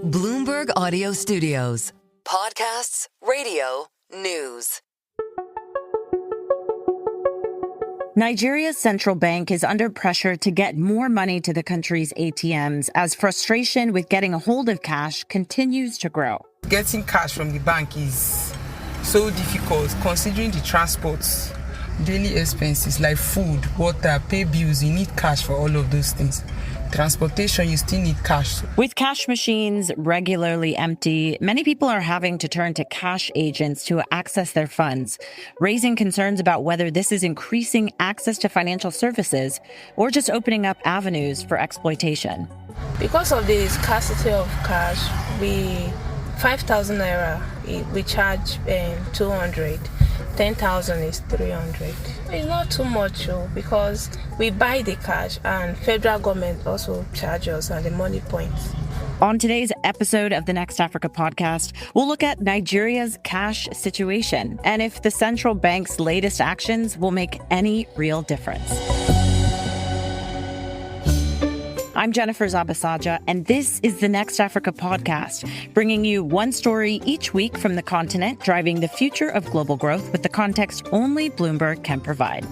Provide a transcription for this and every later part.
Bloomberg Audio Studios. Podcasts, radio, news. Nigeria's central bank is under pressure to get more money to the country's ATMs as frustration with getting a hold of cash continues to grow. Getting cash from the bank is so difficult considering the transports, daily expenses like food, water, pay bills. You need cash for all of those things. Transportation, you still need cash. With cash machines regularly empty, many people are having to turn to cash agents to access their funds, raising concerns about whether this is increasing access to financial services or just opening up avenues for exploitation. Because of the scarcity of cash, 5,000 naira, we charge 200. 10,000 is 300. It's not too much because we buy the cash and federal government also charges us at the money points. On today's episode of the Next Africa podcast, we'll look at Nigeria's cash situation and if the central bank's latest actions will make any real difference. I'm Jennifer Zabasajja, and this is the Next Africa podcast, bringing you one story each week from the continent, driving the future of global growth with the context only Bloomberg can provide.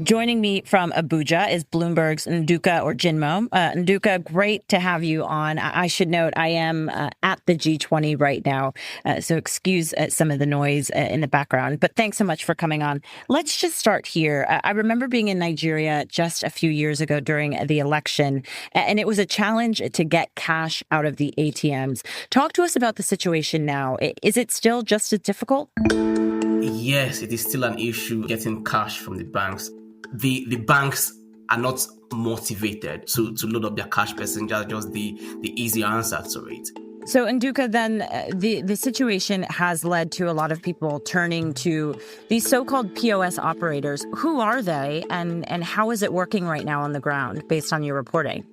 Joining me from Abuja is Bloomberg's Nduka or Jinmo. Nduka, great to have you on. I should note I am at the G20 right now, so excuse some of the noise in the background. But thanks so much for coming on. Let's just start here. I remember being in Nigeria just a few years ago during the election, and it was a challenge to get cash out of the ATMs. Talk to us about the situation now. Is it still just as difficult? Yes, it is still an issue getting cash from the banks. The banks are not motivated to load up their cash passengers, just the easy answer to it. So, Nduka, then the situation has led to a lot of people turning to these so-called POS operators. Who are they and how is it working right now on the ground based on your reporting?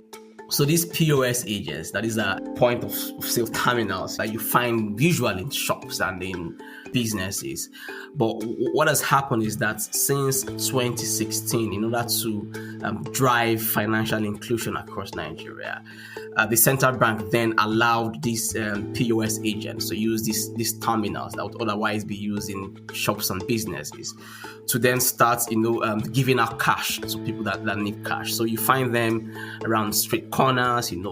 So these POS agents, that is a point of sale terminals that you find usually in shops and in businesses. But what has happened is that since 2016, in order to drive financial inclusion across Nigeria, the central bank then allowed these POS agents to use these terminals that would otherwise be used in shops and businesses to then start, giving out cash to people that need cash. So you find them around street corners, in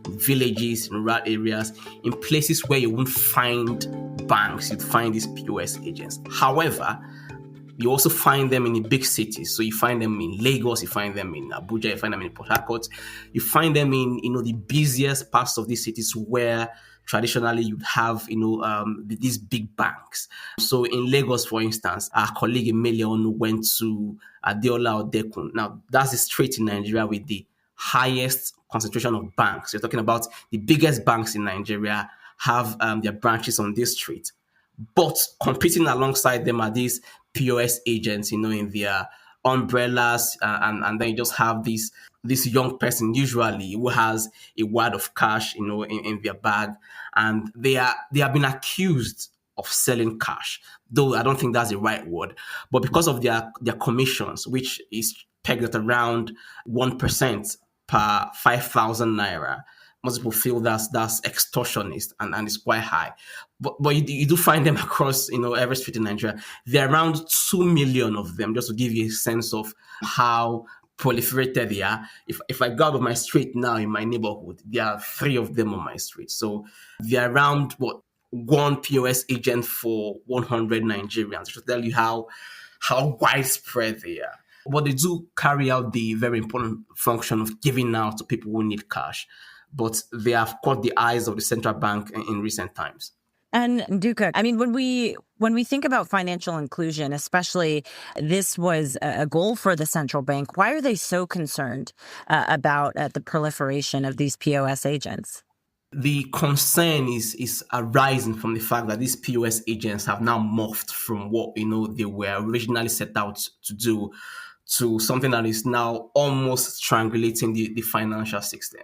villages, in rural areas, in places where you won't find banks, you'd find these POS agents. However, you also find them in the big cities. So you find them in Lagos, you find them in Abuja, you find them in Port Harcourt, you find them in, the busiest parts of these cities where traditionally you'd have, these big banks. So in Lagos, for instance, our colleague Emelion went to Adeola Odekun. Now, that's the street in Nigeria with the highest concentration of banks. You're talking about the biggest banks in Nigeria have their branches on this street. But competing alongside them are these POS agents, in their umbrellas, and then you just have this young person usually who has a wad of cash, in their bag, and they have been accused of selling cash, though I don't think that's the right word. But because of their commissions, which is pegged at around 1% per 5,000 naira, most people feel that's extortionist and it's quite high. But you do find them across, every street in Nigeria. There are around 2 million of them, just to give you a sense of how proliferated they are. If I go out of my street now in my neighborhood, there are 3 of them on my street. So there are around, one POS agent for 100 Nigerians, to tell you how widespread they are. But they do carry out the very important function of giving out to people who need cash. But they have caught the eyes of the central bank in recent times. And Nduka, when we think about financial inclusion, especially this was a goal for the central bank, why are they so concerned about the proliferation of these POS agents? The concern is arising from the fact that these POS agents have now morphed from what they were originally set out to do to something that is now almost strangulating the financial system.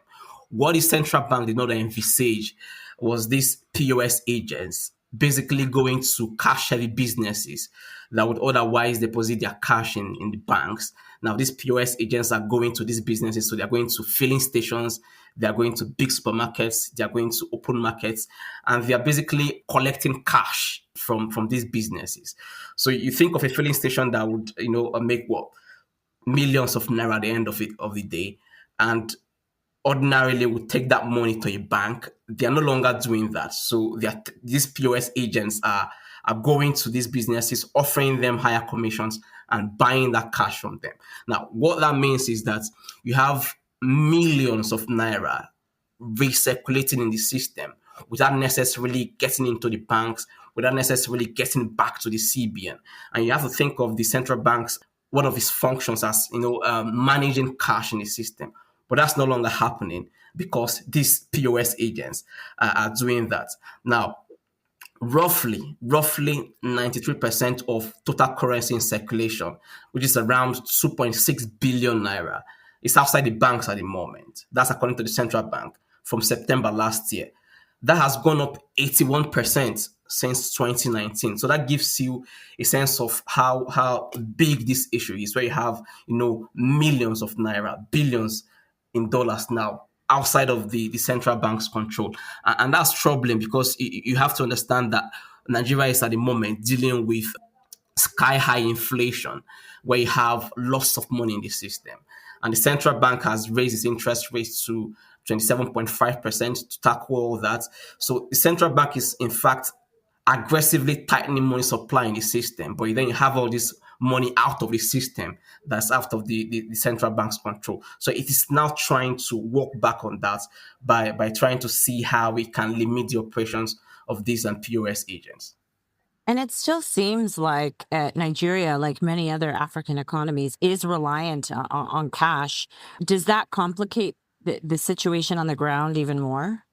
What the central bank did not envisage was these POS agents basically going to cash-heavy businesses that would otherwise deposit their cash in the banks. Now, these POS agents are going to these businesses, so they're going to filling stations, they're going to big supermarkets, they're going to open markets, and they're basically collecting cash from these businesses. So you think of a filling station that would, make what, millions of naira at the end of the day, and ordinarily would take that money to a bank. They are no longer doing that. So these POS agents are going to these businesses, offering them higher commissions and buying that cash from them. Now, what that means is that you have millions of naira recirculating in the system without necessarily getting into the banks, without necessarily getting back to the CBN. And you have to think of the central bank's one of its functions as managing cash in the system. But that's no longer happening because these POS agents are doing that. Now, roughly 93% of total currency in circulation, which is around 2.6 billion naira, is outside the banks at the moment. That's according to the central bank from September last year. That has gone up 81% since 2019. So that gives you a sense of how big this issue is, where you have, millions of naira, billions in dollars now outside of the central bank's control. And that's troubling because you have to understand that Nigeria is at the moment dealing with sky high inflation, where you have lots of money in the system. And the central bank has raised its interest rates to 27.5% to tackle all that. So the central bank is, in fact, aggressively tightening money supply in the system. But then you have all this money out of the system that's out of the central bank's control. So it is now trying to walk back on that by trying to see how we can limit the operations of these POS agents. And it still seems like Nigeria, like many other African economies, is reliant on cash. Does that complicate the situation on the ground even more?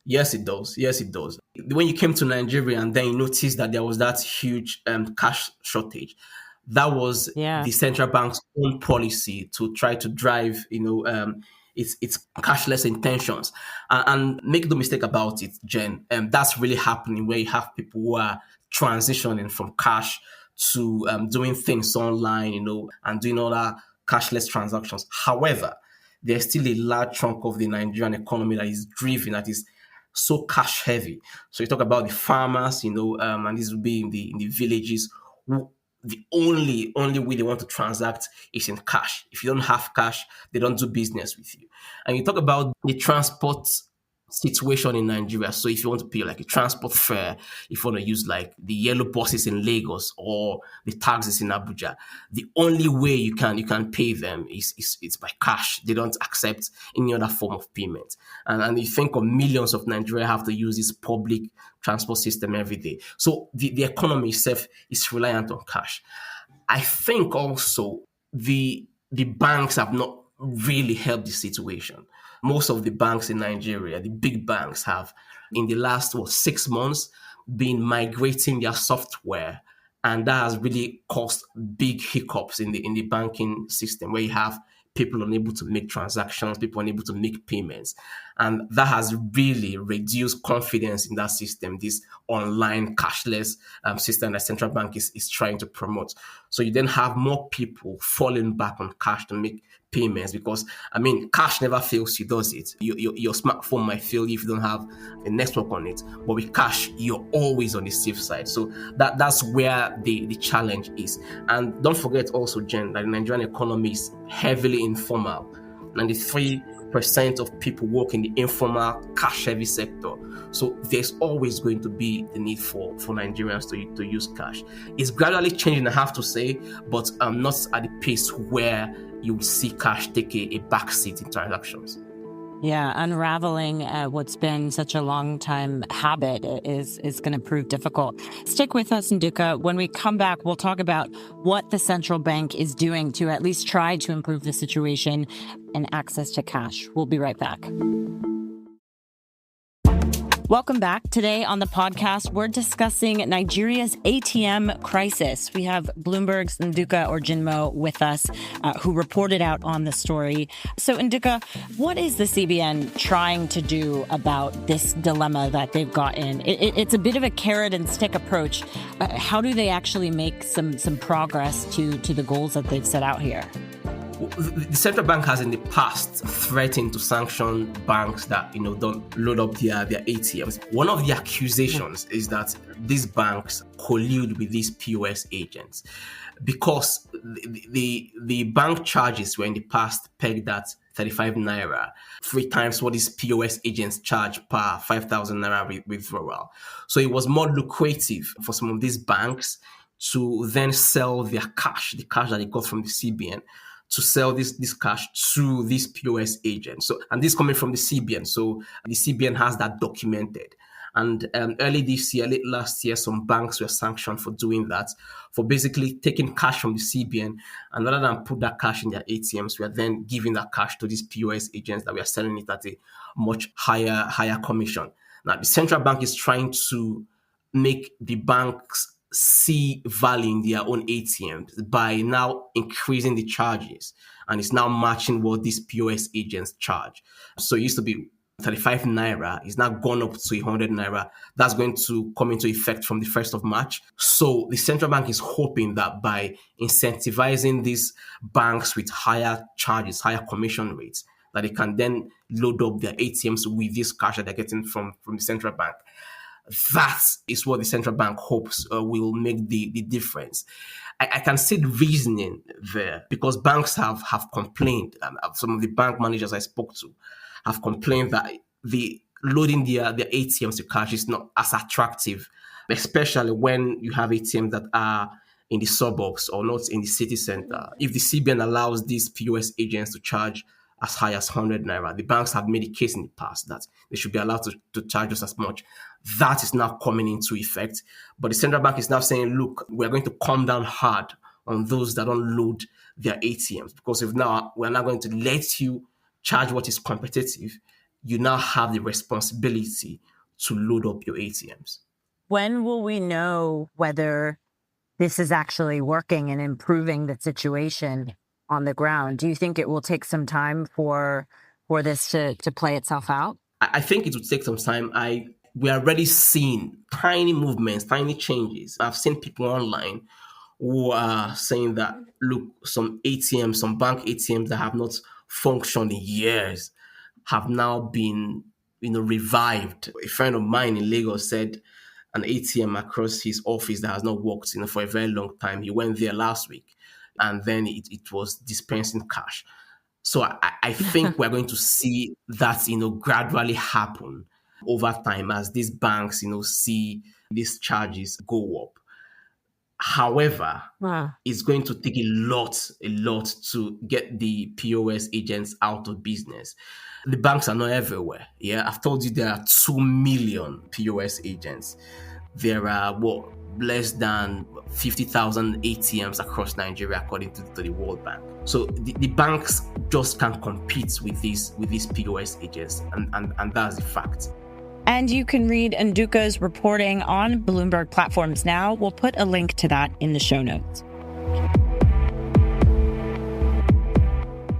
Yes, it does. Yes, it does. When you came to Nigeria and then you noticed that there was that huge cash shortage, that was the central bank's own policy to try to drive, its cashless intentions. And make no mistake about it, Jen, that's really happening, where you have people who are transitioning from cash to doing things online, and doing all that cashless transactions. However, there's still a large chunk of the Nigerian economy that is driven, that is so cash heavy. So you talk about the farmers, and this will be in the villages, who the only way they want to transact is in cash. If you don't have cash, they don't do business with you. And you talk about the transport situation in Nigeria. So if you want to pay like a transport fare, if you want to use like the yellow buses in Lagos or the taxis in Abuja, the only way you can pay them is by cash. They don't accept any other form of payment. And you think of millions of Nigerians have to use this public transport system every day. So the economy itself is reliant on cash. I think also the banks have not really helped the situation. Most of the banks in Nigeria, the big banks, have in the last 6 months been migrating their software, and that has really caused big hiccups in the banking system, where you have people unable to make transactions, people unable to make payments. And that has really reduced confidence in that system, this online cashless system that central bank is trying to promote. So you then have more people falling back on cash to make payments, because cash never fails you, does it? Your smartphone might fail if you don't have a network on it, but with cash you're always on the safe side. So that's where the challenge is. And don't forget also, Jen, that the Nigerian economy is heavily informal. 93% of people work in the informal, cash-heavy sector. So there's always going to be the need for Nigerians to use cash. It's gradually changing, I have to say, but not at the pace where you will see cash take a backseat in transactions. Yeah, unraveling what's been such a long time habit is going to prove difficult. Stick with us, Nduka. When we come back, we'll talk about what the central bank is doing to at least try to improve the situation and access to cash. We'll be right back. Welcome back. Today on the podcast, we're discussing Nigeria's ATM crisis. We have Bloomberg's Nduka Orjinmo with us, who reported out on the story. So, Nduka, what is the CBN trying to do about this dilemma that they've got in? It's a bit of a carrot and stick approach. How do they actually make some progress to the goals that they've set out here? The central bank has in the past threatened to sanction banks that don't load up their ATMs. One of the accusations is that these banks collude with these POS agents, because the bank charges were in the past pegged at 35 naira, 3 times what these POS agents charge per 5,000 naira withdrawal. So it was more lucrative for some of these banks to then sell their cash, the cash that they got from the CBN, to sell this cash to these POS agents. So, and this coming from the CBN. So the CBN has that documented. And early this year, late last year, some banks were sanctioned for doing that, for basically taking cash from the CBN, and rather than put that cash in their ATMs, we are then giving that cash to these POS agents that we are selling it at a much higher commission. Now, the central bank is trying to make the banks see value in their own ATMs by now increasing the charges, and it's now matching what these POS agents charge. So it used to be 35 naira, it's now gone up to 100 naira. That's going to come into effect from the 1st of March. So the central bank is hoping that by incentivizing these banks with higher charges, higher commission rates, that they can then load up their ATMs with this cash that they're getting from the central bank. That is what the central bank hopes will make the difference. I can see the reasoning there, because banks have complained, and some of the bank managers I spoke to have complained that the loading their ATMs to cash is not as attractive, especially when you have ATMs that are in the suburbs or not in the city center. If the CBN allows these POS agents to charge as high as 100 naira, the banks have made a case in the past that they should be allowed to charge us as much. That is now coming into effect. But the central bank is now saying, look, we're going to come down hard on those that don't load their ATMs, because if now we're not going to let you charge what is competitive, you now have the responsibility to load up your ATMs. When will we know whether this is actually working and improving the situation on the ground? Do you think it will take some time for this to play itself out? I think it will take some time. We are already seeing tiny movements, tiny changes. I've seen people online who are saying that, look, some ATMs, some bank ATMs that have not functioned in years have now been, revived. A friend of mine in Lagos said an ATM across his office that has not worked, for a very long time. He went there last week, and then it was dispensing cash. So I think we're going to see that, gradually happen over time as these banks, see these charges go up. However, it's going to take a lot to get the POS agents out of business. The banks are not everywhere. Yeah, I've told you there are 2 million POS agents. There are less than 50,000 ATMs across Nigeria, according to the World Bank. So the banks just can't compete with these POS agents, and that's the fact. And you can read Nduka's reporting on Bloomberg platforms now. We'll put a link to that in the show notes.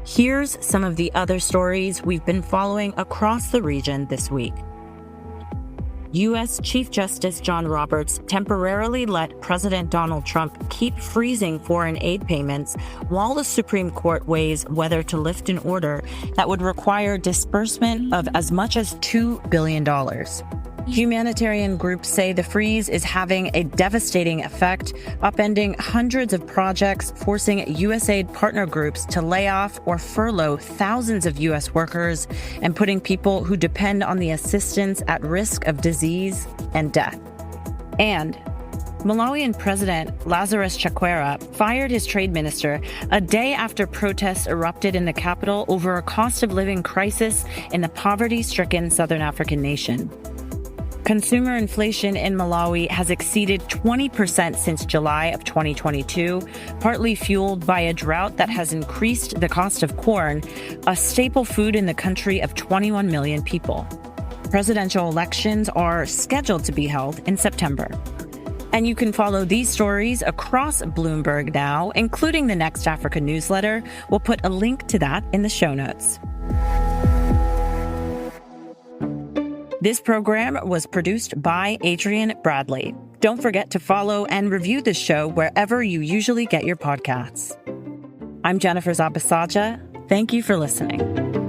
Here's some of the other stories we've been following across the region this week. U.S. Chief Justice John Roberts temporarily let President Donald Trump keep freezing foreign aid payments while the Supreme Court weighs whether to lift an order that would require disbursement of as much as $2 billion. Humanitarian groups say the freeze is having a devastating effect, upending hundreds of projects, forcing USAID partner groups to lay off or furlough thousands of U.S. workers, and putting people who depend on the assistance at risk of disease and death. And Malawian President Lazarus Chakwera fired his trade minister a day after protests erupted in the capital over a cost of living crisis in the poverty-stricken Southern African nation. Consumer inflation in Malawi has exceeded 20% since July of 2022, partly fueled by a drought that has increased the cost of corn, a staple food in the country of 21 million people. Presidential elections are scheduled to be held in September. And you can follow these stories across Bloomberg now, including the Next Africa newsletter. We'll put a link to that in the show notes. This program was produced by Adrian Bradley. Don't forget to follow and review this show wherever you usually get your podcasts. I'm Jennifer Zabasajja. Thank you for listening.